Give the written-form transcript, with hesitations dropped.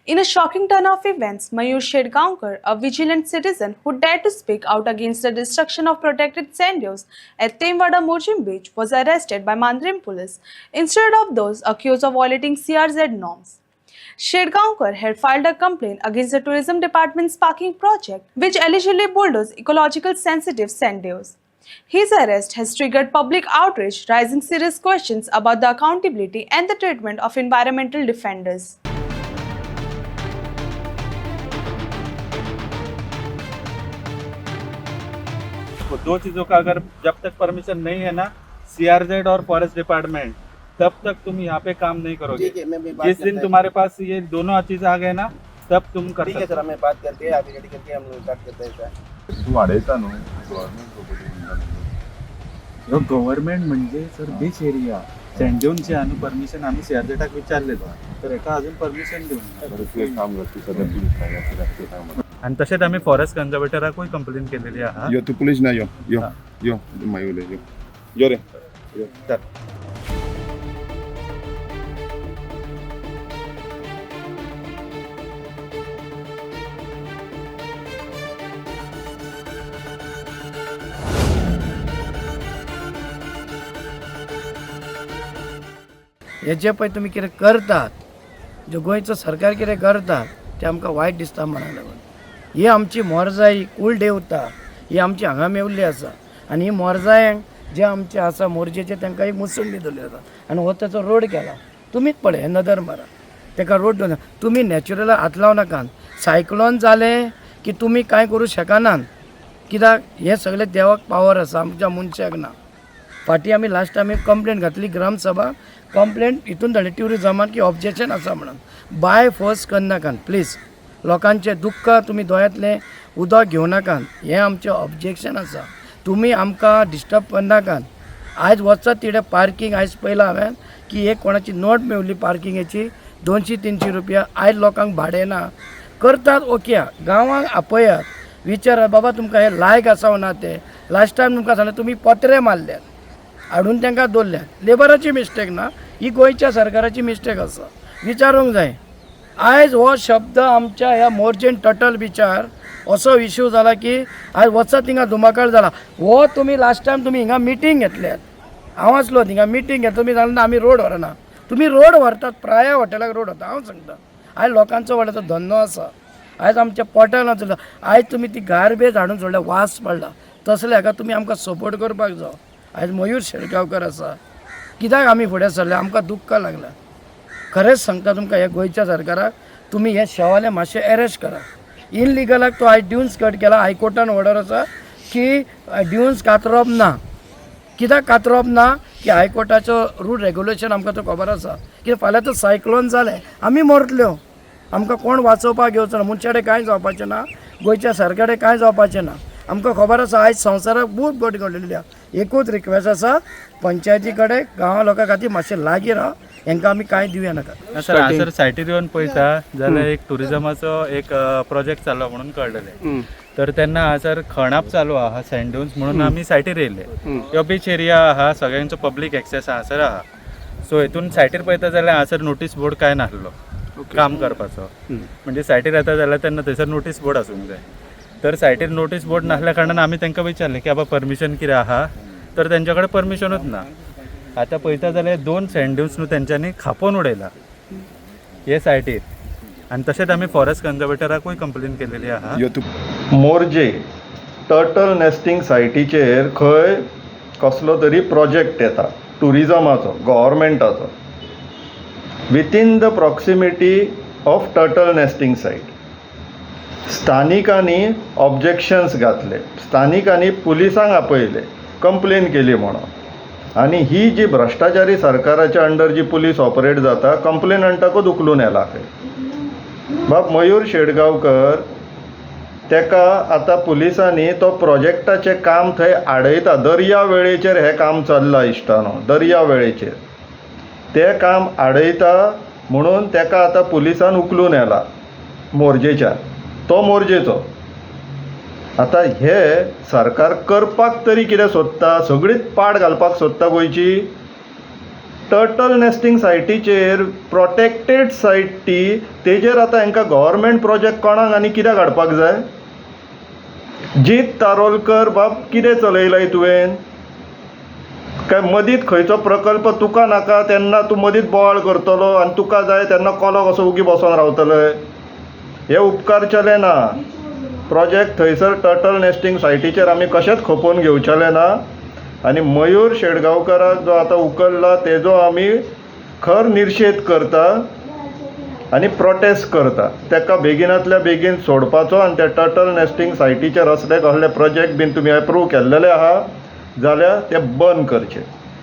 In a shocking turn of events, Mayur Shedgaonkar, a vigilant citizen who dared to speak out against the destruction of protected sand dunes at Temwada Mojim Beach, was arrested by Mandrim police instead of those accused of violating CRZ norms. Shedgaonkar had filed a complaint against the tourism department's parking project, which allegedly bulldozed ecological sensitive sand dunes. His arrest has triggered public outrage, raising serious questions about the accountability and the treatment of environmental defenders. दो चीज़ों का अगर जब तक permission नहीं है ना CRZ और forest department, तब तक तुम यहाँ पे काम नहीं करोगे। जिस दिन तुम्हारे पास ये दोनों चीज़ आ गए ना, तब तुम कर सकते हो। सर, हमें बात करके आगे रेडी करके हम लोग बात करते हैं सर। तू वाढायचा नो गव्हर्नमेंट म्हणजे सर बीच एरिया सँडड्यूनचे आणि परमिशन आम्ही सीआरजेटाक विचारलेलो तर एका अजून परमिशन देऊन काम करते सध्या पोलीस नाही काम आणि तसेच आम्ही फॉरेस्ट कन्झर्वेटराकूय कंप्लेंट केलेली आहे। यो तू पोलीस नाही यो मायुले यो रे यो चल। हेजे पळय तुमी कितें करतात, जे गोंयचो सरकार कितें करता तें आमकां वायट दिसता म्हणून लागून ही आमची मोरजाई कुल देवता ही आमची हांगा मेवल्ली आसा आनी ही मोरजायांक जे आमचे आसा मोरजेचे तांकां एक मुसंडी दवरली आसा आनी हो ताचो रोड केला। तुमीच पळय हे नदर मारा ताका रोड दवरला। तुमी नॅचरला हात लाव नाकात। सायक्लोन जालें की तुमी कांय करूं शकनात, कित्याक हे सगळें देवाक पावर आसा, आमच्या मनशाक ना। फाटीं आमी लास्ट आमी कंप्लेंट घातली ग्रामसभा कंप्लेंट हितून धाडली ट्युरिजमाक की ऑब्जेक्शन आसा म्हणून। बाय फोर्स करनाकात प्लीज। लोकांचे दुख्ख तुमी दोळ्यांतलें उदक घेवं नाकात, हें आमचें ऑब्जेक्शन आसा। तुमी आमकां डिस्टर्ब करनाकात। आयज वचत तिडे पार्किंग आयज पळयलां हांवें की एक कोणाची नोट मेवली पार्किंगेची 200-300 रुपया। आयज लोकांक भाडें ना करतात ओके, गांवांक आपयात, विचारात बाबा तुमकां हें लायक आसा वा ना तें। लास्ट टायम तुमकां सांगलें तुमी पत्रे मारल्यात, हाडून तांकां दवरल्यात। लेबराची मिस्टेक ना, ही गोंयच्या सरकाराची मिस्टेक आसा, विचारूंक जाय। आयज हो शब्द आमच्या ह्या मोरजेन टटल बिचार असो इश्यू जाला की आयज वचत थिंगा धुमाकळ जाला। हो तुमी लास्ट टायम तुमी हिंगा मिटींग घेतल्यात, हांव आसलो थिंगा मिटींग घेतली, तुमी सांगले आमी रोड व्हरना। तुमी रोड व्हरतात, प्राया हॉटेलाक रोड व्हरता। हांव सांगता आयज लोकांचो व्हडलो धंदो आसा, आयज आमच्या पोटान चलता। आयज तुमी ती गार्बेज हाडून सोडल्या, वास पडला, तसल्या हाका तुमी आमकां सपोर्ट करपाक जाय। आयज मयूर शेडगांवकर आसा, कित्याक आमी फुडें सरले, आमकां दुख्ख लागला। खरेंच सांगता तुमकां हे गोंयच्या सरकाराक तुमी हे शेवाले मातशे अरेस्ट करा। इनलिगलाक तो आयज ड्यून्स कट केला, हायकोर्टान ऑर्डर आसा की ड्यून्स कातरप ना। कित्याक कातरप ना की हायकोर्टाचो रूल रेग्युलेशन आमकां तो खबर आसा की फाल्यां तो सायक्लोन जालें आमी मरतल्यो, आमकां कोण वाचोवपाक येवचो ना। मनशाडे कांय जावपाचें ना, गोंयच्या सरकाराक कांय जावपाचें ना। आमकां खबर आसा आयज संवसाराक खूब घट घडलेली आसा। एकूच रिक्वेस्ट आसा पंचायती कडेन गांवा लोकां खातीर मातशें लागीं राव, हांकां आमी कांय दिवया नाका। सर हांगासर सायटीर येवन पळयता जाल्यार एक टुरिजमाचो एक प्रोजेक्ट चाललो म्हणून कळलेलें। तर तेन्ना हांगासर खणाप चालू आहा सँड ड्यून्स म्हणून आमी सायटीर येयले। ह्यो बीच एरिया आहा, सगळ्यांचो पब्लीक एक्सेस हांगासर आहा। सो हितून सायटीर पळयता जाल्यार हांगासर नोटीस बोर्ड काय नासलो काम करपाचो। म्हणजे सायटीर येता जाल्यार तेन्ना थंयसर नोटीस बोर्ड आसूंक जाय। तर सायटीर नोटीस बोर्ड नासल्या कारणान आमी तांकां विचारलें की बाबा परमिशन कितें आहा, तर तेंच्या कडेन परमिशनूच ना। आतां पळयता जाल्यार 2 सँड ड्यून्स न्हू तेंच्यांनी खापोवन उडयला हे सायटीर। आनी तशेंच आमी फॉरेस्ट कन्झर्वेटराकूय कंप्लेंट केलेली आहा। यो तू मोरजे टर्टल नेस्टिंग सायटीचेर खंय कसलो तरी प्रोजेक्ट येता टुरिजमाचो, गव्हर्मेंटाचो, within the proximity of turtle nesting site. स्थानिकांनी ऑब्जेक्शन्स घातले, स्थानिकांनी पुलिसांक आपयले, कंप्लेन केली म्हणून। आनी ही जी भ्रश्टाचारी सरकाराच्या अंडर जी पुलीस ऑपरेट जाता, कंप्लेनंटाकूच उखलून येला खंय। बाब मयूर शेडगांवकर तेका आतां पुलिसांनी तो प्रोजेक्टाचें काम थंय आडयता। दर्या वेळेचेर हें काम चल्लां इश्टानो, दर्या वेळेचेर तें काम आडयता म्हणून तेका आतां पुलिसान उखलून येला मोरजेच्यान, तो मोरजेचो। आतां हे सरकार करपाक तरी कितें सोदता, सगळीच पाड घालपाक सोदता गोंयची। टर्टल नेस्टिंग सायटीचेर प्रोटेक्टेड सायट ती तेजेर आतां हांकां गव्हर्मेंट प्रोजेक्ट कोणाक आनी कित्याक हाडपाक जाय? जीत तारोलकर बाब कितें चलयलाय तुवें? काय मदींच खंयचो प्रकल्प तुका नाका तेन्ना तूं मदींच बोवाळ करतलो आनी तुका जाय तेन्ना कोलो कसो उगी बसोन रावतले? हे उपकार चले ना. प्रोजेक्ट थंयसर टर्टल नेस्टिंग सायटीचेर आमी कशेंच खपोवन घेवचेले ना. आनी मयूर शेडगांवकाराक जो आतां उखल्ला तेजो आमी खर निशेध करता आनी प्रोटेस्ट करता. ताका बेगिनांतल्या बेगीन सोडपाचो आनी त्या टर्टल नेस्टिंग सायटीचेर असले कसले प्रोजेक्ट बीन तुमी अप्रूव केल्लेले आहा जाल्यार ते बंद करचे.